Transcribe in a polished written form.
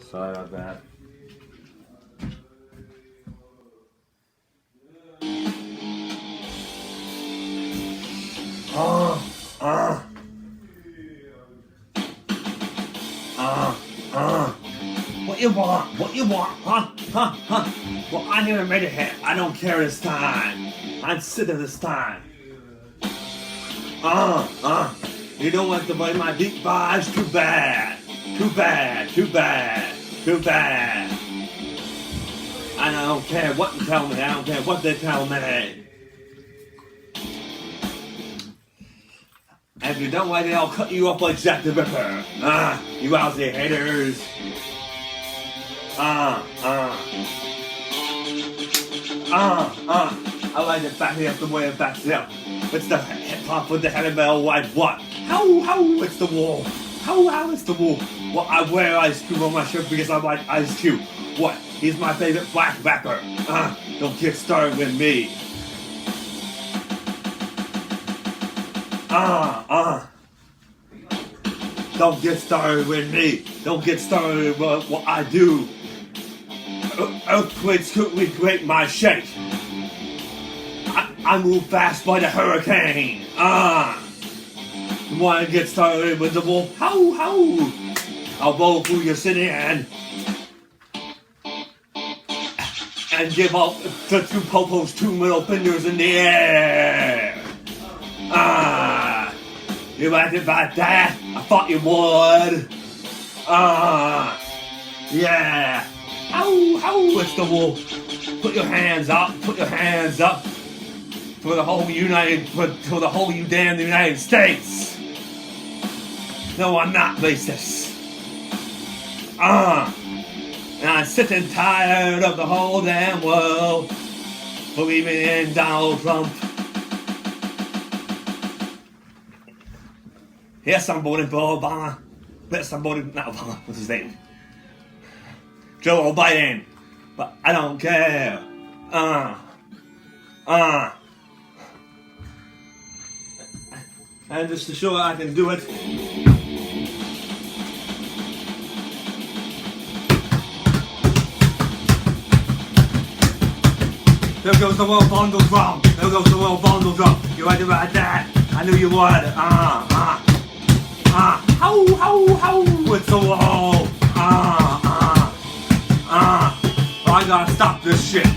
Sorry about that. What you want? What you want? Huh? Well, I never made it here. I don't care this time. I'm sick of this time. You don't want to buy my deep buys? Too bad. Too bad. Too bad. Too bad. I don't care what you tell me. I don't care what they tell me. And if you don't like it, I'll cut you up like Jack the Ripper. You lousy haters. I like it back up the way it backs up. It's the hip hop with the heavy metal like what? How, it's the wall. How, it's the wall. Well, I wear Ice Cube on my shirt because I like Ice Cube. What? He's my favorite black rapper. Don't get started with me. Don't get started with me. Don't get started with what I do. Earthquakes quickly break my shape. I move fast by the hurricane. You wanna get started with the wolf? How? I'll roll through your city and give up the two popos, two middle fingers in the air. You acted about that? I thought you would. Yeah. How, it's the wolf. Put your hands up. Put your hands up. For the whole you damn United States. No, I'm not racist. And I'm sick and tired of the whole damn world believing in Donald Trump. Yes, I'm voting for Obama. Yes, I'm voting, not Obama, what's his name? Joe Biden. But I don't care. And just to show I can do it. There goes the World Bundle Drum. There goes the World Bundle Drum. You right about that? I knew you would. How, it's the wall. I gotta stop this shit.